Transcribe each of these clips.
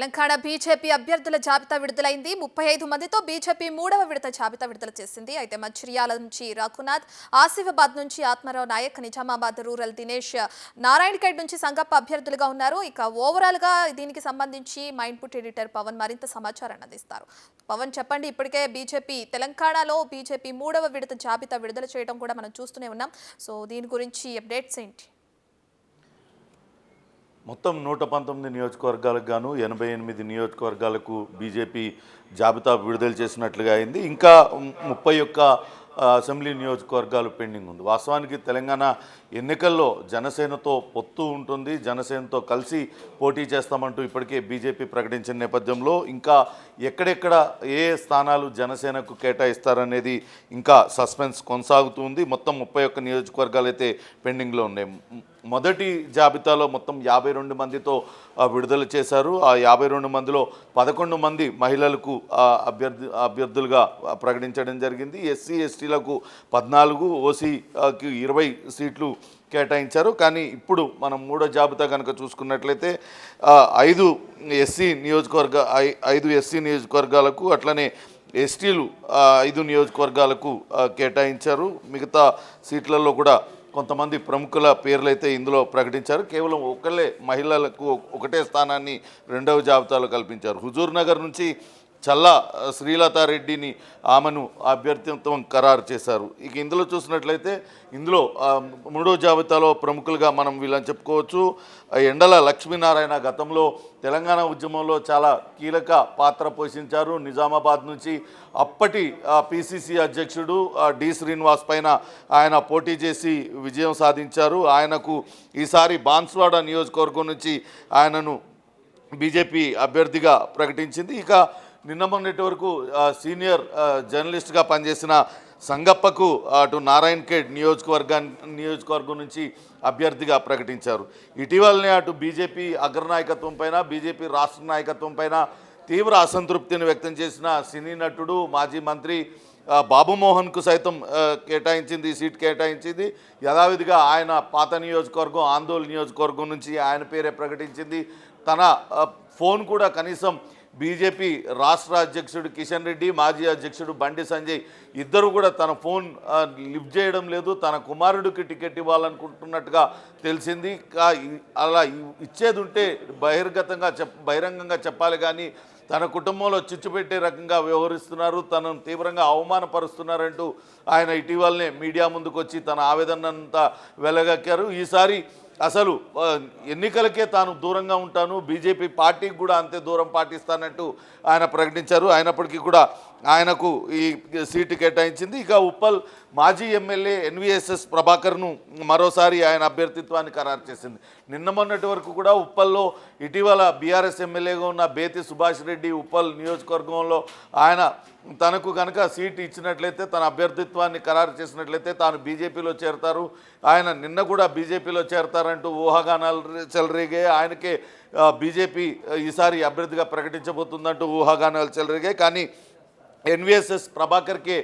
Telangana BJP అభ్యర్థుల జాబితా విడుదలైంది. 35 మందితో బీజేపీ మూడవ విడత జాబితా విడుదల చేసింది. అయితే మంచిర్యాల నుంచి రఘునాథ్, ఆసిఫాబాద్ నుంచి ఆత్మారావు నాయక్, నిజామాబాద్ రూరల్ దినేష్, నారాయణఖేడ్ నుంచి సంగప్ప అభ్యర్థులుగా ఉన్నారు. ఇక ఓవరాల్ గా దీనికి సంబంధించి మా ఇన్పుట్ ఎడిటర్ పవన్ మరింత సమాచారాన్ని అందిస్తారు. పవన్ చెప్పండి, ఇప్పటికే బీజేపీ తెలంగాణలో బీజేపీ మూడవ విడత జాబితా విడుదల చేయడం కూడా మనం చూస్తూనే ఉన్నాం. సో దీని గురించి అప్డేట్స్ ఏంటి? మొత్తం 119 నియోజకవర్గాలకు గాను 88 నియోజకవర్గాలకు బీజేపీ జాబితా విడుదల చేసినట్లుగా అయింది. ఇంకా 31 అసెంబ్లీ నియోజకవర్గాలు పెండింగ్ ఉంది. వాస్తవానికి తెలంగాణ ఎన్నికల్లో జనసేనతో పొత్తు ఉంటుంది, జనసేనతో కలిసి పోటీ చేస్తామంటూ ఇప్పటికే బీజేపీ ప్రకటించిన నేపథ్యంలో ఇంకా ఎక్కడెక్కడ ఏ స్థానాలు జనసేనకు కేటాయిస్తారనేది ఇంకా సస్పెన్స్ కొనసాగుతుంది. మొత్తం 31 నియోజకవర్గాలు అయితే పెండింగ్లో ఉన్నాయి. మొదటి జాబితాలో మొత్తం 52 మందితో విడుదల చేశారు. ఆ 52 మందిలో 11 మంది మహిళలకు అభ్యర్థులుగా ప్రకటించడం జరిగింది. ఎస్సీ ఎస్టీలకు 14, ఓసీకి 20 సీట్లు కేటాయించారు. కానీ ఇప్పుడు మనం మూడో జాబితా కనుక చూసుకున్నట్లయితే 5 ఎస్సీ నియోజకవర్గాలకు అట్లనే ఎస్టీలు 5 నియోజకవర్గాలకు కేటాయించారు. మిగతా సీట్లలో కూడా కొంతమంది ప్రముఖుల పేర్లు అయితే ఇందులో ప్రకటించారు. కేవలం ఒకళ్ళే మహిళలకు ఒకటే స్థానాన్ని రెండవ జాబితాలో కల్పించారు. హుజూర్ నగర్ నుంచి చల్లా శ్రీలతారెడ్డిని ఆమెను అభ్యర్థిత్వం ఖరారు చేశారు. ఇక ఇందులో చూసినట్లయితే ఇందులో మూడో జాబితాలో ప్రముఖులుగా మనం వీళ్ళని చెప్పుకోవచ్చు. ఎండల లక్ష్మీనారాయణ గతంలో తెలంగాణ ఉద్యమంలో చాలా కీలక పాత్ర పోషించారు. నిజామాబాద్ నుంచి అప్పటి పిసిసి అధ్యక్షుడు డి శ్రీనివాస్ పైన ఆయన పోటీ చేసి విజయం సాధించారు. ఆయనకు ఈసారి బాన్స్వాడ నియోజకవర్గం నుంచి ఆయనను బీజేపీ అభ్యర్థిగా ప్రకటించింది. ఇక నిన్న మొన్నటి వరకు సీనియర్ జర్నలిస్ట్గా పనిచేసిన సంగప్పకు అటు నారాయణఖేడ్ నియోజకవర్గం నుంచి అభ్యర్థిగా ప్రకటించారు. ఇటీవలనే అటు బీజేపీ అగ్రనాయకత్వం పైన, బీజేపీ రాష్ట్ర నాయకత్వం పైన తీవ్ర అసంతృప్తిని వ్యక్తం చేసిన సినీ నటుడు మాజీ మంత్రి బాబుమోహన్కు సైతం సీట్ కేటాయించింది. యథావిధిగా ఆయన పాత నియోజకవర్గం ఆందోళన నియోజకవర్గం నుంచి ఆయన పేరే ప్రకటించింది. తన ఫోన్ కూడా కనీసం బీజేపీ రాష్ట్ర అధ్యక్షుడు కిషన్ రెడ్డి, మాజీ అధ్యక్షుడు బండి సంజయ్ ఇద్దరు కూడా తన ఫోన్ లిఫ్ట్ చేయడం లేదు. తన కుమారుడికి టికెట్ ఇవ్వాలనుకుంటున్నట్టుగా తెలిసింది. అలా ఇచ్చేది ఉంటే బహిరంగంగా చెప్పాలి, కానీ తన కుటుంబంలో చిచ్చు పెట్టే రకంగా వ్యవహరిస్తున్నారు, తనను తీవ్రంగా అవమానపరుస్తున్నారంటూ ఆయన ఇటీవలనే మీడియా ముందుకు వచ్చి తన ఆవేదనంతా వెలగక్కారు. ఈసారి అసలు ఎన్నికలకే తాను దూరంగా ఉంటాను, బీజేపీ పార్టీకి కూడా అంతే దూరం పాటిస్తానంటూ ఆయన ప్రకటించారు. అయినప్పటికీ కూడా ఆయనకు ఈ సీటు కేటాయించింది. ఇక ఉప్పల్ మాజీ ఎమ్మెల్యే ఎన్విఎస్ఎస్ ప్రభాకర్ను మరోసారి ఆయన అభ్యర్థిత్వాన్ని ఖరారు చేసింది. నిన్న మొన్నటి వరకు కూడా ఉప్పల్లో ఇటీవల బీఆర్ఎస్ ఎమ్మెల్యేగా ఉన్న బేతి సుభాష్ రెడ్డి ఉప్పల్ నియోజకవర్గంలో ఆయన తనకు కనుక సీటు ఇచ్చినట్లయితే, తన అభ్యర్థిత్వాన్ని ఖరారు చేసినట్లయితే తాను బీజేపీలో చేరతారు, ఆయన నిన్న కూడా బీజేపీలో చేరతారంటూ ఊహాగానాలు చెలరేగాయి. ఆయనకే బీజేపీ ఈసారి అభ్యర్థిగా ప్రకటించబోతుందంటూ ఊహాగానాలు చెలరేగాయి. కానీ ఎన్విఎస్ఎస్ ప్రభాకర్కే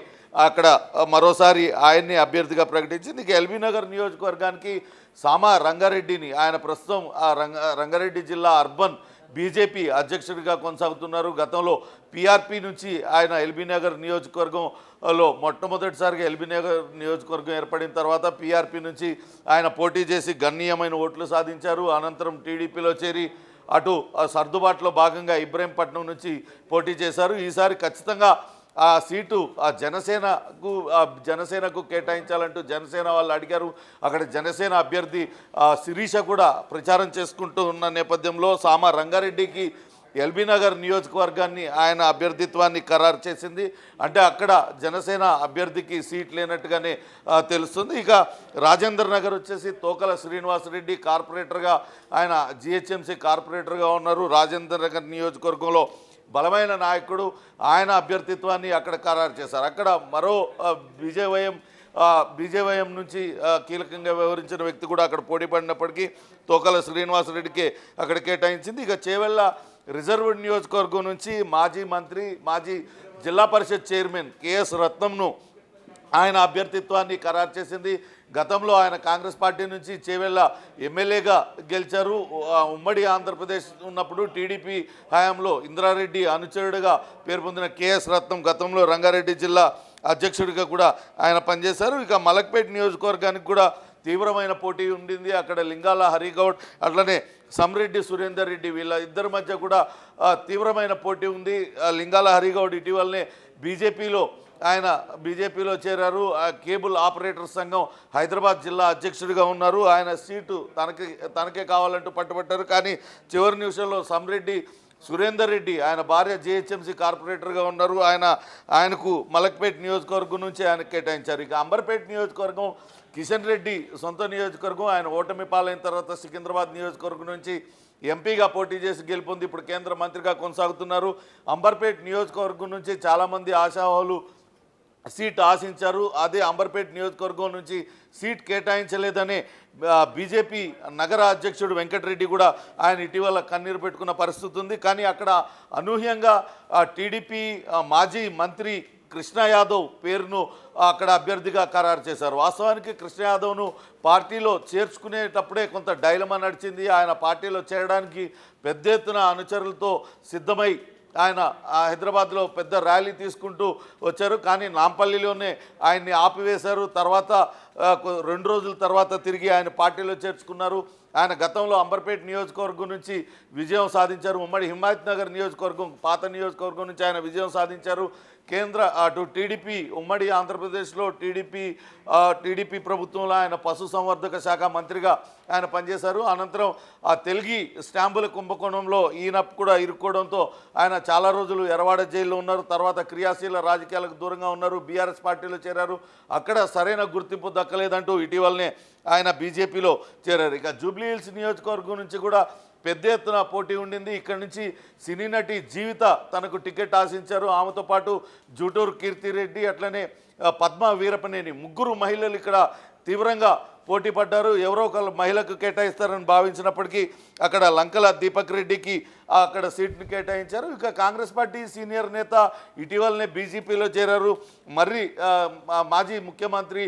అక్కడ మరోసారి ఆయన్ని అభ్యర్థిగా ప్రకటించింది. ఇక ఎల్బీ నగర్ నియోజకవర్గానికి సామా రంగారెడ్డిని, ఆయన ప్రస్తుతం రంగారెడ్డి జిల్లా అర్బన్ బీజేపీ అధ్యక్షుడిగా కొనసాగుతున్నారు. గతంలో పీఆర్పీ నుంచి ఆయన ఎల్బీ నగర్ నియోజకవర్గంలో మొట్టమొదటిసారిగా ఎల్బీ నగర్ నియోజకవర్గం ఏర్పడిన తర్వాత పీఆర్పీ నుంచి ఆయన పోటీ చేసి గణనీయమైన ఓట్లు సాధించారు. అనంతరం టీడీపీలో చేరి అటు సర్దుబాటులో భాగంగా ఇబ్రహీంపట్నం నుంచి పోటీ చేశారు. ఈసారి ఖచ్చితంగా ఆ సీటు జనసేనకు కేటాయించాలంటూ జనసేన వాళ్ళు అడిగారు. అక్కడ జనసేన అభ్యర్థి శిరీష కూడా ప్రచారం చేసుకుంటూ ఉన్న నేపథ్యంలో సామా రంగారెడ్డికి ఎల్బీ నగర్ నియోజకవర్గాన్ని ఆయన అభ్యర్థిత్వాన్ని ఖరారు చేసింది. అంటే అక్కడ జనసేన అభ్యర్థికి సీట్ లేనట్టుగానే తెలుస్తుంది. ఇక రాజేందర్ నగర్ వచ్చేసి తోకల శ్రీనివాసరెడ్డి కార్పొరేటర్గా, ఆయన జిహెచ్ఎంసీ కార్పొరేటర్గా ఉన్నారు. రాజేందర్ నగర్ నియోజకవర్గంలో బలమైన నాయకుడు, ఆయన అభ్యర్థిత్వాన్ని అక్కడ ఖరారు చేశారు. అక్కడ మరో బీజేవైఎం నుంచి కీలకంగా వ్యవహరించిన వ్యక్తి కూడా అక్కడ పోటీ పడినప్పటికీ తోకల శ్రీనివాసరెడ్డికే అక్కడ కేటాయించింది. ఇక చేవెళ్ళ రిజర్వ్డ్ నియోజకవర్గం నుంచి మాజీ మంత్రి, మాజీ జిల్లా పరిషత్ చైర్మన్ కేఎస్ రత్నంను ఆయన అభ్యర్థిత్వాన్ని ఖరారు చేసింది. గతంలో ఆయన కాంగ్రెస్ పార్టీ నుంచి చేవెళ్ళ ఎమ్మెల్యేగా గెలిచారు. ఉమ్మడి ఆంధ్రప్రదేశ్ ఉన్నప్పుడు టీడీపీ హయాంలో ఇంద్రారెడ్డి అనుచరుడుగా పేరు పొందిన కేఎస్ రత్నం గతంలో రంగారెడ్డి జిల్లా అధ్యక్షుడిగా కూడా ఆయన పనిచేశారు. ఇక మలక్పేట నియోజకవర్గానికి కూడా తీవ్రమైన పోటీ ఉండింది. అక్కడ లింగాల హరిగౌడ్ అట్లనే సమ్రెడ్డి సురేందర్ రెడ్డి వీళ్ళ ఇద్దరి మధ్య కూడా తీవ్రమైన పోటీ ఉంది. లింగాల హరిగౌడ్ ఇటీవలనే బీజేపీలో చేరారు. కేబుల్ ఆపరేటర్ సంఘం హైదరాబాద్ జిల్లా అధ్యక్షుడిగా ఉన్నారు. ఆయన సీటు తనకే కావాలంటూ పట్టుబట్టారు. కానీ చివరి నిమిషంలో సమ్రెడ్డి సురేందర్ రెడ్డి ఆయన భార్య జేహెచ్ఎంసీ కార్పొరేటర్గా ఉన్నారు. ఆయనకు మలక్పేట నియోజకవర్గం నుంచి ఆయన కేటాయించారు. ఇక అంబర్పేట నియోజకవర్గం కిషన్ రెడ్డి సొంత నియోజకవర్గం. ఆయన ఓటమి పాలైన తర్వాత సికింద్రాబాద్ నియోజకవర్గం నుంచి ఎంపీగా పోటీ చేసి గెలుపొంది ఇప్పుడు కేంద్ర మంత్రిగా కొనసాగుతున్నారు. అంబర్పేట నియోజకవర్గం నుంచి చాలామంది ఆశావాహులు సీట్ ఆశించారు. అదే అంబర్పేట నియోజకవర్గం నుంచి సీట్ కేటాయించలేదనే బీజేపీ నగర అధ్యక్షుడు వెంకటరెడ్డి కూడా ఆయన ఇటీవల కన్నీరు పెట్టుకున్న పరిస్థితి ఉంది. కానీ అక్కడ అనూహ్యంగా టీడీపీ మాజీ మంత్రి కృష్ణ యాదవ్ పేరును అక్కడ అభ్యర్థిగా ఖరారు చేశారు. వాస్తవానికి కృష్ణ యాదవ్ను పార్టీలో చేర్చుకునేటప్పుడే కొంత డైలమా నడిచింది. ఆయన పార్టీలో చేరడానికి పెద్ద ఎత్తున అనుచరులతో సిద్ధమై ఆయన హైదరాబాద్లో పెద్ద ర్యాలీ తీసుకుంటూ వచ్చారు. కానీ నాంపల్లిలోనే ఆయన్ని ఆపివేశారు. తర్వాత 2 రోజుల తర్వాత తిరిగి ఆయన పార్టీలో చేర్చుకున్నారు. ఆయన గతంలో అంబర్పేట నియోజకవర్గం నుంచి విజయం సాధించారు. ఉమ్మడి హిమాయత్ నగర్ నియోజకవర్గం పాత నియోజకవర్గం నుంచి ఆయన విజయం సాధించారు. అటు టీడీపీ ఉమ్మడి ఆంధ్రప్రదేశ్లో టీడీపీ ప్రభుత్వంలో ఆయన పశుసంవర్ధక శాఖ మంత్రిగా ఆయన పనిచేశారు. అనంతరం ఆ తెలుగు స్టాంపుల కుంభకోణంలో ఈయన కూడా ఇరుక్కోవడంతో ఆయన చాలా రోజులు ఎర్రవాడ జైల్లో ఉన్నారు. తర్వాత క్రియాశీల రాజకీయాలకు దూరంగా ఉన్నారు. బీఆర్ఎస్ పార్టీలో చేరారు. అక్కడ సరైన గుర్తింపు దక్కలేదంటూ ఇటీవలనే ఆయన బీజేపీలో చేరారు. ఇక జూబ్లీహిల్స్ నియోజకవర్గం నుంచి కూడా పెద్ద ఎత్తున పోటీ ఉండింది. ఇక్కడి నుంచి సినీ నటి జీవిత తనకు టికెట్ ఆశించారు. ఆమెతో పాటు జూటూరు కీర్తిరెడ్డి అట్లనే పద్మ వీరపనేని ముగ్గురు మహిళలు ఇక్కడ తీవ్రంగా పోటీ పడ్డారు. ఎవరో ఒకళ్ళు మహిళకు కేటాయిస్తారని భావించినప్పటికీ అక్కడ లంకల దీపక్ రెడ్డికి అక్కడ సీట్ని కేటాయించారు. ఇక కాంగ్రెస్ పార్టీ సీనియర్ నేత ఇటీవలనే బీజేపీలో చేరారు. మర్రి మాజీ ముఖ్యమంత్రి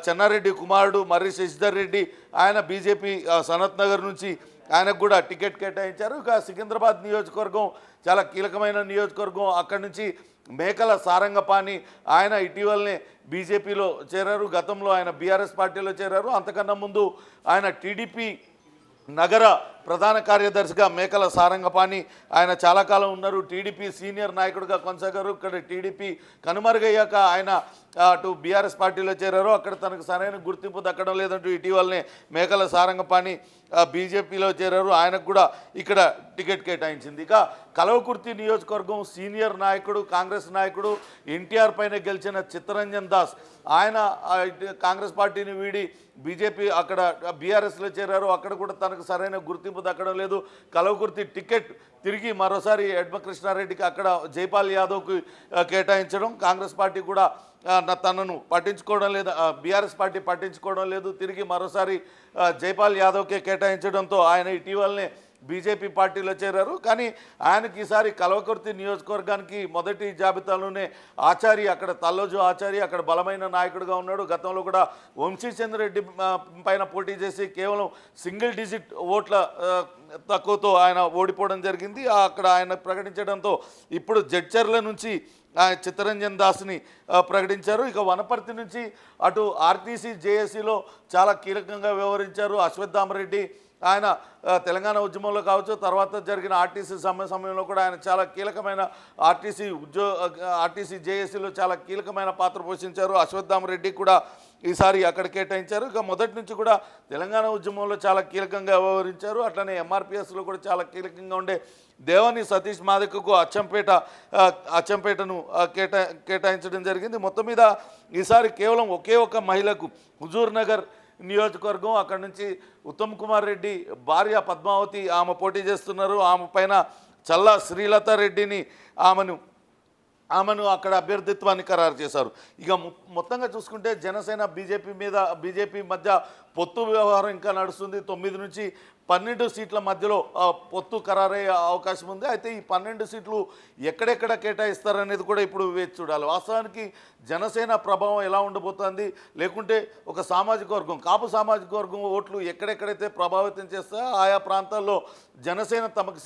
చెన్నారెడ్డి కుమారుడు మర్రి శశిధర్ రెడ్డి ఆయన బీజేపీ సనత్ నగర్ నుంచి ఆయనకు కూడా టికెట్ కేటాయించారు. ఇక సికింద్రాబాద్ నియోజకవర్గం చాలా కీలకమైన నియోజకవర్గం. అక్కడి నుంచి మేకల సారంగపాణి ఆయన ఇటీవలనే బీజేపీలో చేరారు. గతంలో ఆయన బీఆర్ఎస్ పార్టీలో చేరారు. అంతకన్నా ముందు ఆయన టీడీపీ నగర ప్రధాన కార్యదర్శిగా మేకల సారంగపాణి ఆయన చాలా కాలం ఉన్నారు. టీడీపీ సీనియర్ నాయకుడిగా కొనసాగారు. ఇక్కడ టీడీపీ కనుమరుగయ్యాక ఆయన అటు బీఆర్ఎస్ పార్టీలో చేరారు. అక్కడ తనకు సరైన గుర్తింపు దక్కడం లేదంటూ ఇటీవలనే మేకల సారంగపాణి బీజేపీలో చేరారు. ఆయనకు కూడా ఇక్కడ టికెట్ కేటాయించింది. ఇక కల్వకుర్తి నియోజకవర్గం సీనియర్ నాయకుడు కాంగ్రెస్ నాయకుడు ఎన్టీఆర్ పైన గెలిచిన చిత్తరంజన్ దాస్ ఆయన కాంగ్రెస్ పార్టీని వీడి బీజేపీ అక్కడ బీఆర్ఎస్లో చేరారు. అక్కడ కూడా తనకు సరైన గుర్తింపు దక్కడం లేదు. కల్వకుర్తి టికెట్ తిరిగి మరోసారి యడ్మ కృష్ణారెడ్డికి అక్కడ జైపాల్ యాదవ్కి కేటాయించడం కాంగ్రెస్ పార్టీ కూడా తనను పట్టించుకోవడం లేదు. బీఆర్ఎస్ పార్టీ పట్టించుకోవడం లేదు. తిరిగి మరోసారి జైపాల్ యాదవ్కే కేటాయించడంతో ఆయన ఇటీవలనే బీజేపీ పార్టీలో చేరారు. కానీ ఆయనకి ఈసారి కల్వకుర్తి నియోజకవర్గానికి మొదటి జాబితాలోనే ఆచారి అక్కడ తల్లోజు ఆచారి అక్కడ బలమైన నాయకుడిగా ఉన్నాడు. గతంలో కూడా వంశీచంద్రెడ్డి పైన పోటీ చేసి కేవలం సింగిల్ డిజిట్ ఓట్ల తక్కువతో ఆయన ఓడిపోవడం జరిగింది. అక్కడ ఆయన ప్రకటించడంతో ఇప్పుడు జడ్చర్ల నుంచి చిత్తరంజన్ దాస్ని ప్రకటించారు. ఇక వనపర్తి నుంచి అటు ఆర్టీసీ జేఏసీలో చాలా కీలకంగా వ్యవహరించారు అశ్వత్థామరెడ్డి. ఆయన తెలంగాణ ఉద్యమంలో కావచ్చు తర్వాత జరిగిన ఆర్టీసీ సమయంలో కూడా ఆయన చాలా కీలకమైన ఆర్టీసీ జేఏసీలో చాలా కీలకమైన పాత్ర పోషించారు. అశ్వత్థామరెడ్డి కూడా ఈసారి అక్కడ కేటాయించారు. ఇక మొదటి నుంచి కూడా తెలంగాణ ఉద్యమంలో చాలా కీలకంగా వ్యవహరించారు. అట్లనే ఎంఆర్పిఎస్లో కూడా చాలా కీలకంగా ఉండే దేవని సతీష్ మాదికకు అచ్చంపేటను కేటాయించడం జరిగింది. మొత్తం మీద ఈసారి కేవలం ఒకే ఒక మహిళకు హుజూర్ నగర్ నియోజకవర్గం అక్కడ నుంచి ఉత్తమ్ కుమార్ రెడ్డి భార్య పద్మావతి ఆమె పోటీ చేస్తున్నారు. ఆమె పైన చల్లా శ్రీలత రెడ్డిని ఆమెను అక్కడ అభ్యర్థిత్వాన్ని ఖరారు చేశారు. ఇక మొత్తంగా చూసుకుంటే జనసేన బీజేపీ మధ్య పొత్తు వ్యవహారం ఇంకా నడుస్తుంది. 9 నుంచి 12 సీట్ల మధ్యలో పొత్తు ఖరారయ్యే అవకాశం ఉంది. అయితే ఈ 12 సీట్లు ఎక్కడెక్కడ కేటాయిస్తారనేది కూడా ఇప్పుడు వేచి చూడాలి. వాస్తవానికి జనసేన ప్రభావం ఎలా ఉండబోతోంది, లేకుంటే ఒక సామాజిక వర్గం కాపు సామాజిక వర్గం ఓట్లు ఎక్కడెక్కడైతే ప్రభావితం చేస్తాయో ఆయా ప్రాంతాల్లో జనసేన తమకు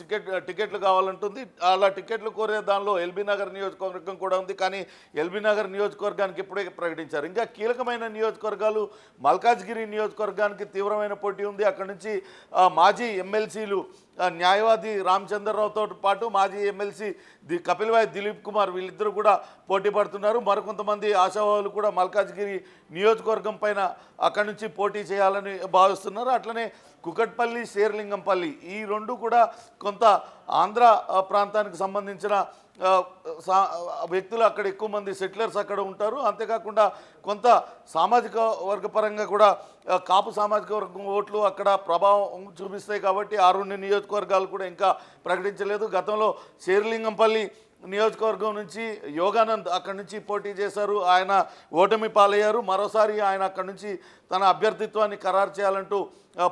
టికెట్లు కావాలంటుంది. అలా టికెట్లు కోరే దానిలో ఎల్బీ నగర్ నియోజకవర్గం కూడా ఉంది. కానీ ఎల్బీ నగర్ నియోజకవర్గానికి ఇప్పుడే ప్రకటించారు. ఇంకా కీలకమైన నియోజకవర్గాలు మల్కాజ్గిరి నియోజకవర్గానికి తీవ్రమైన పోటీ ఉంది. అక్కడి నుంచి మాజీ ఎమ్మెల్సీలు న్యాయవాది రామచంద్రరావుతో పాటు మాజీ ఎమ్మెల్సీ కపిల్వాయి దిలీప్ కుమార్ వీళ్ళిద్దరూ కూడా పోటీ పడుతున్నారు. మరికొంతమంది ఆశావాహులు కూడా మల్కాజ్గిరి నియోజకవర్గం పైన అక్కడి నుంచి పోటీ చేయాలని భావిస్తున్నారు. అట్లనే కుకట్పల్లి, శేర్లింగంపల్లి ఈ రెండు కూడా కొంత ఆంధ్ర ప్రాంతానికి సంబంధించిన వ్యక్తులు అక్కడ ఎక్కువ మంది సెటిలర్స్ అక్కడ ఉంటారు. అంతేకాకుండా కొంత సామాజిక వర్గపరంగా కూడా కాపు సామాజిక వర్గం ఓట్లు అక్కడ ప్రభావం చూపిస్తాయి. కాబట్టి ఆ 2 నియోజకవర్గాలు కూడా ఇంకా ప్రకటించలేదు. గతంలో శేర్లింగంపల్లి నియోజకవర్గం నుంచి యోగానంద్ అక్కడి నుంచి పోటీ చేశారు. ఆయన ఓటమి పాలయ్యారు. మరోసారి ఆయన అక్కడి నుంచి తన అభ్యర్థిత్వాన్ని ఖరారు చేయాలంటూ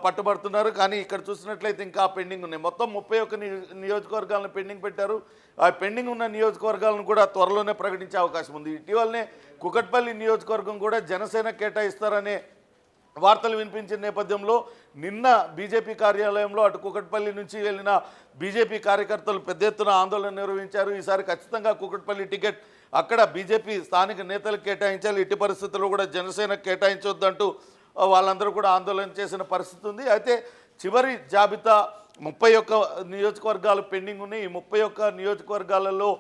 పట్టుబడుతున్నారు. కానీ ఇక్కడ చూసినట్లయితే ఇంకా పెండింగ్ ఉన్నాయి. మొత్తం 31 నియోజకవర్గాలను పెండింగ్ పెట్టారు. ఆ పెండింగ్ ఉన్న నియోజకవర్గాలను కూడా త్వరలోనే ప్రకటించే అవకాశం ఉంది. ఇటీవలనే కుకట్పల్లి నియోజకవర్గం కూడా జనసేన కేటాయిస్తారనే వార్తలు వినిపించిన నేపథ్యంలో నిన్న బీజేపీ కార్యాలయంలో అటు కుకట్పల్లి నుంచి వెళ్ళిన బీజేపీ కార్యకర్తలు పెద్ద ఎత్తున ఆందోళన నిర్వహించారు. ఈసారి ఖచ్చితంగా కుకట్పల్లి టికెట్ అక్కడ బీజేపీ స్థానిక నేతలకు కేటాయించాలి, ఎట్టి పరిస్థితుల్లో కూడా జనసేనకు కేటాయించొద్దంటూ వాళ్ళందరూ కూడా ఆందోళన చేసిన పరిస్థితి ఉంది. అయితే చివరి జాబితా 31 నియోజకవర్గాలు పెండింగ్ ఉన్నాయి. ఈ 31 నియోజకవర్గాలలో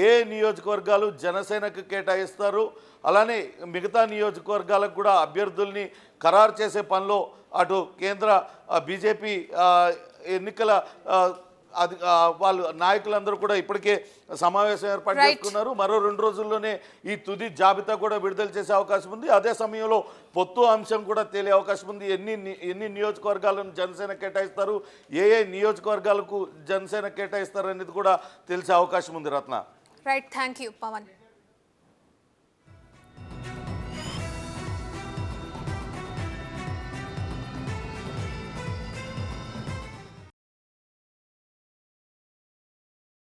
ఏ నియోజకవర్గాలు జనసేనకు కేటాయిస్తారు, అలానే మిగతా నియోజకవర్గాలకు కూడా అభ్యర్థుల్ని ఖరారు చేసే పనిలో అటు కేంద్ర బీజేపీ ఎన్నికల వాళ్ళు నాయకులందరూ కూడా ఇప్పటికే సమావేశం ఏర్పాటు చేసుకున్నారు. మరో 2 రోజుల్లోనే ఈ తుది జాబితా కూడా విడుదల చేసే అవకాశం ఉంది. అదే సమయంలో పొత్తు అంశం కూడా తేలే అవకాశం ఉంది. ఎన్ని నియోజకవర్గాలను జనసేన కేటాయిస్తారు, ఏ నియోజకవర్గాలకు జనసేన కేటాయిస్తారు అనేది కూడా తెలిసే అవకాశం ఉంది. Ratna. Right, thank you Pawan.